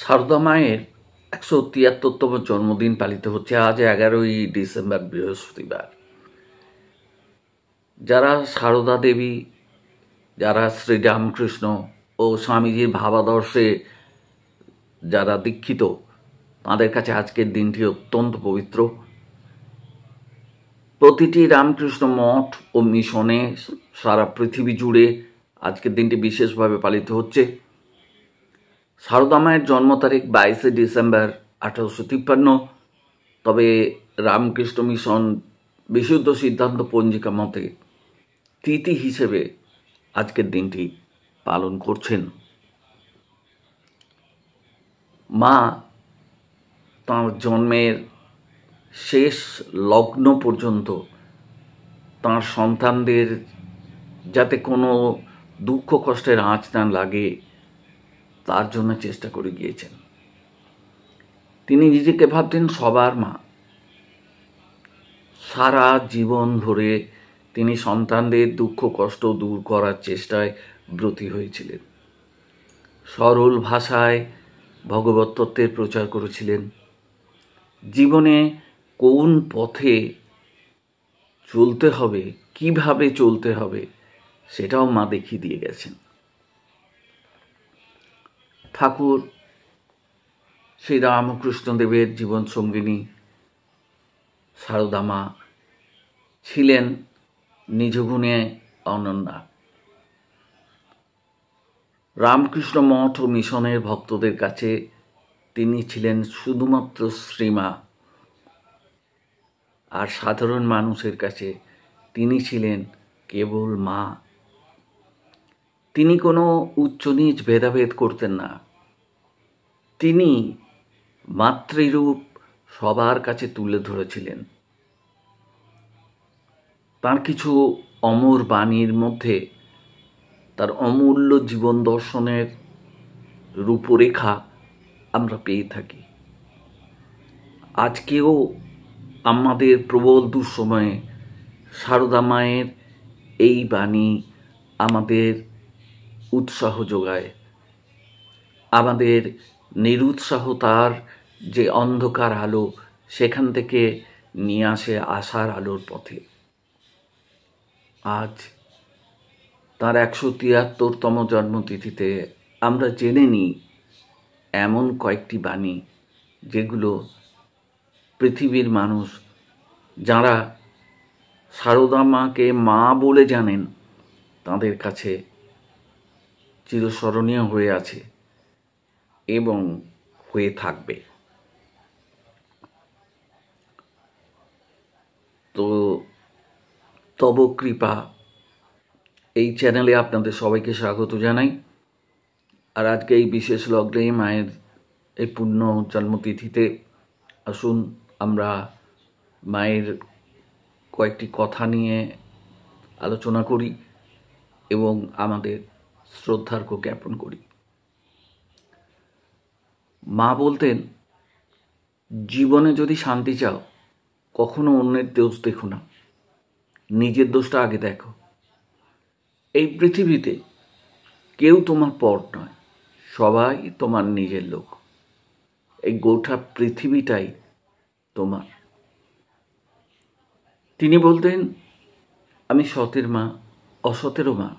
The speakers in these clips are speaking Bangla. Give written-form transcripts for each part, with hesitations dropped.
সারদা মায়ের ১৭৩তম জন্মদিন পালিত হচ্ছে আজ ১১ই ডিসেম্বর বৃহস্পতিবার। যারা সারদা দেবী, যারা শ্রীরামকৃষ্ণ ও স্বামীজির ভাবাদর্শে যারা দীক্ষিত, তাদের কাছে আজকের দিনটি অত্যন্ত পবিত্র। প্রতিটি রামকৃষ্ণ মঠ ও মিশনে সারা পৃথিবী জুড়ে আজকের দিনটি বিশেষভাবে পালিত হচ্ছে। সারদা মায়ের জন্ম তারিখ 22শে ডিসেম্বর 1853। তবে রামকৃষ্ণ মিশন বিশুদ্ধ সিদ্ধান্ত পঞ্জিকা মতে তিথি হিসেবে আজকের দিনটি পালন করছেন। মা তাঁর জন্মের শেষ লগ্ন পর্যন্ত তাঁর সন্তানদের যাতে কোনো দুঃখ কষ্টের আঁচ না লাগে তার জন্য চেষ্টা করে গিয়েছেন। তিনি নিজেকে ভাবতেন সবার মা। সারা জীবন ধরে তিনি সন্তানদের দুঃখ কষ্ট দূর করার চেষ্টায় ব্রতী হয়েছিলেন। সরল ভাষায় ভগবত তত্ত্বের প্রচার করেছিলেন। জীবনে কোন পথে চলতে হবে, কিভাবে চলতে হবে, সেটাও মা দেখিয়ে দিয়ে গেছেন। ঠাকুর শ্রী রামকৃষ্ণদেবের জীবন সঙ্গিনী সারদা মা ছিলেন নিজ গুণে অনন্যা। রামকৃষ্ণ মঠ ও মিশনের ভক্তদের কাছে তিনি ছিলেন শুধুমাত্র শ্রীমা, আর সাধারণ মানুষের কাছে তিনি ছিলেন কেবল মা। তিনি কোনো উচ্চ নীচ ভেদাভেদ করতেন না। তিনি মাতৃরূপ সবার কাছে তুলে ধরেছিলেন। তার কিছু অমর বাণীর মধ্যে তার অমূল্য জীবন দর্শনের রূপরেখা আমরা পেয়ে থাকি। আজকেও আমাদের প্রবল দুঃসময়ে সারদা মায়ের এই বাণী আমাদের উৎসাহ যোগায়। আমাদের নিরুৎসাহতার যে অন্ধকার আলো, সেখান থেকে নিয়ে আসে আশার আলোর পথে। আজ তার ১৭৩তম জন্মতিথিতে আমরা জেনে নিই এমন কয়েকটি বাণী যেগুলো পৃথিবীর মানুষ যারা সারদা মাকে মা বলে জানেন তাদের কাছে চিরস্মরণীয় হয়ে আছে এবং হয়ে থাকবে। তো তব কৃপা এই চ্যানেলে আপনাদের সবাইকে স্বাগত জানাই। আর আজকে এই বিশেষ লগ্নে মায়ের এই পূর্ণ জন্মতিথিতে আসুন আমরা মায়ের কয়েকটি কথা নিয়ে আলোচনা করি এবং আমাদের শ্রদ্ধার্ঘ্য জ্ঞাপন করি। মা বলতেন, জীবনে যদি শান্তি চাও কখনো অন্যের দোষ দেখো না, নিজের দোষটা আগে দেখো। এই পৃথিবীতে কেউ তোমার পর নয়, সবাই তোমার নিজের লোক। এই গোটা পৃথিবীটাই তোমার। তিনি বলতেন, আমি সতের মা, অসতেরও মা।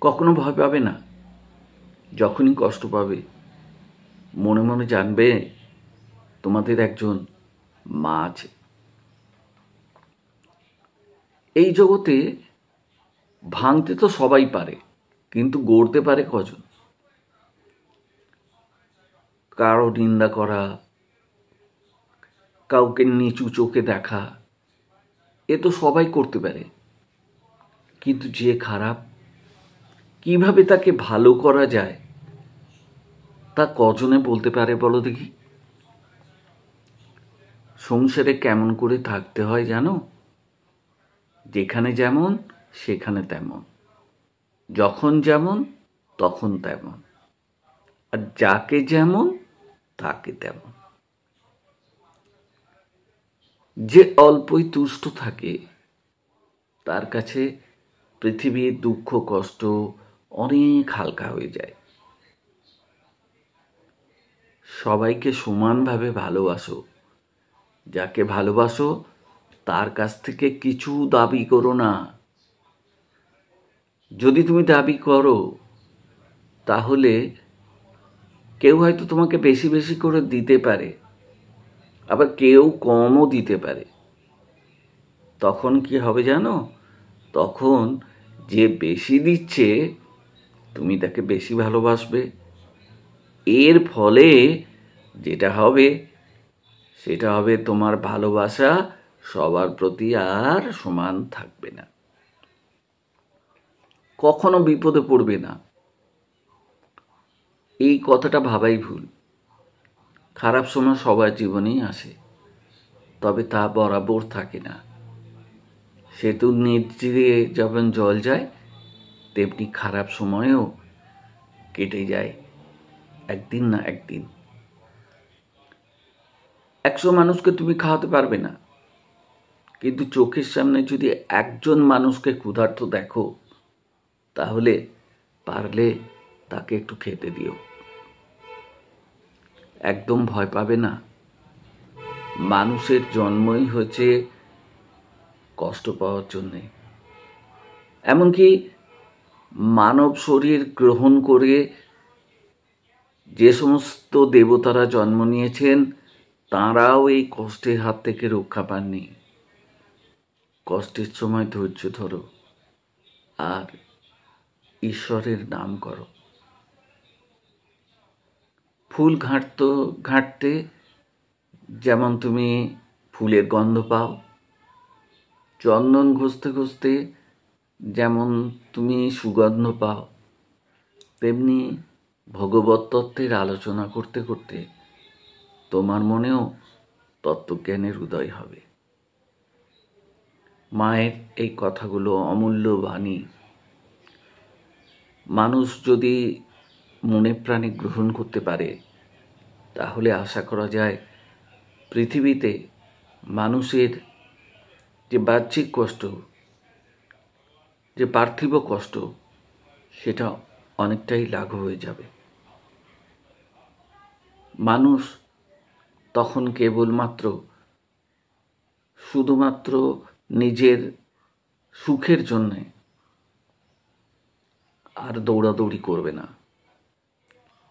কখনো ভয় পাবে না। যখনই কষ্ট পাবে মনে মনে জানবে তোমাদের একজন মা আছে। এই জগতে ভাঙতে তো সবাই পারে, কিন্তু গড়তে পারে কজন? কারো নিন্দা করা, কাউকে নিচু চোখে দেখা, এ তো সবাই করতে পারে। কিন্তু যে খারাপ, কিভাবে তাকে ভালো করা যায় তা কজনে বলতে পারে বলো দেখি? সংসারে কেমন করে থাকতে হয় জানো? যেখানে যেমন সেখানে তেমন, যখন যেমন তখন তেমন, আর যাকে যেমন তাকে তেমন। যে অল্পই তুষ্ট থাকে তার কাছে পৃথিবীর দুঃখ কষ্ট অনেক হালকা হয়ে যায়। সবাইকে সমানভাবে ভালোবাসো। যাকে ভালোবাসো তার কাছ থেকে কিছু দাবি করো না। যদি তুমি দাবি করো তাহলে কেউ হয়তো তোমাকে বেশি বেশি করে দিতে পারে, আবার কেউ কমও দিতে পারে। তখন কি হবে জানো? তখন যে বেশি দিচ্ছে তুমি তাকে বেশি ভালোবাসবে। এর ফলে যেটা হবে সেটা হবে তোমার ভালোবাসা সবার প্রতি আর সমান থাকবে না, কখনো বিপদে পড়বে না। এই কথাটা ভাবাই ভুল। খারাপ সময় সবার জীবনেই আসে, তবে তা বরাবর থাকে না। সেতুর নিচ দিয়ে যখন জল যায় তেমনি খারাপ সময়েও কেটে যায় একদিন না একদিন। 100 মানুষকে তুমি খাওয়াতে পারবে না, কিন্তু চোখের সামনে যদি একজন মানুষকে ক্ষুধার্ত দেখো তাহলে পারলে তাকে একটু খেতে দিও। একদম ভয় পাবে না। মানুষের জন্মই হচ্ছে কষ্ট পাওয়ার জন্যে। এমনকি মানব শরীর গ্রহণ করে যে সমস্ত দেবতারা জন্ম নিয়েছেন তাঁরাও এই কষ্টের হাত থেকে রক্ষা পাননি। কষ্টের সময় ধৈর্য ধরো আর ঈশ্বরের নাম করো। ফুল ঘাঁটতে যেমন তুমি ফুলের গন্ধ পাও, চন্দন ঘষতে ঘষতে যেমন তুমি সুগন্ধ পাও, তেমনি ভগবত তত্ত্বের আলোচনা করতে করতে তোমার মনেও তত্ত্বজ্ঞানের উদয় হবে। মায়ের এই কথাগুলো অমূল্য বাণী মানুষ যদি মনে প্রাণে গ্রহণ করতে পারে তাহলে আশা করা যায় পৃথিবীতে মানুষের যে বাহ্যিক কষ্ট, যে পার্থিব কষ্ট, সেটা অনেকটাই লাঘব হয়ে যাবে। মানুষ তখন কেবলমাত্র শুধুমাত্র নিজের সুখের জন্যে আর দৌড়াদৌড়ি করবে না,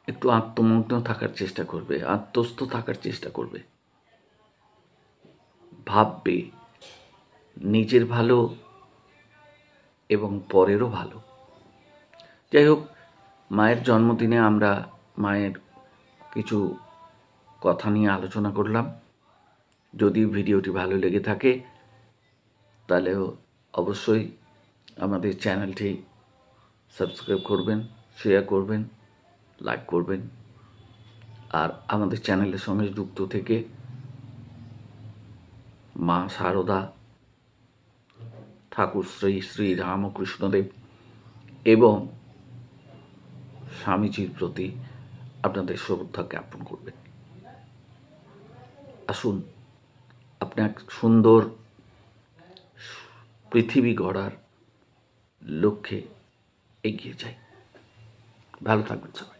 একটু আত্মমগ্ন থাকার চেষ্টা করবে, আত্মস্থ থাকার চেষ্টা করবে, ভাববে নিজের ভালো এবং পরেরও ভালো। যাই হোক, মায়ের জন্মদিনে আমরা মায়ের কিছু কথা নিয়ে আলোচনা করলাম। যদি ভিডিওটি ভালো লেগে থাকে তাহলে অবশ্যই আমাদের চ্যানেলটি সাবস্ক্রাইব করবেন, শেয়ার করবেন, লাইক করবেন। আর আমাদের চ্যানেলের সঙ্গে যুক্ত থেকে মা শারদা, ঠাকুর শ্রী শ্রী রামকৃষ্ণদেব এবং স্বামীজির প্রতি আপনাদের শ্রদ্ধা জ্ঞাপন করবেন। আসুন আপনার সুন্দর পৃথিবী গড়ার লক্ষ্যে এগিয়ে যাই। ভালো থাকবেন সবাই।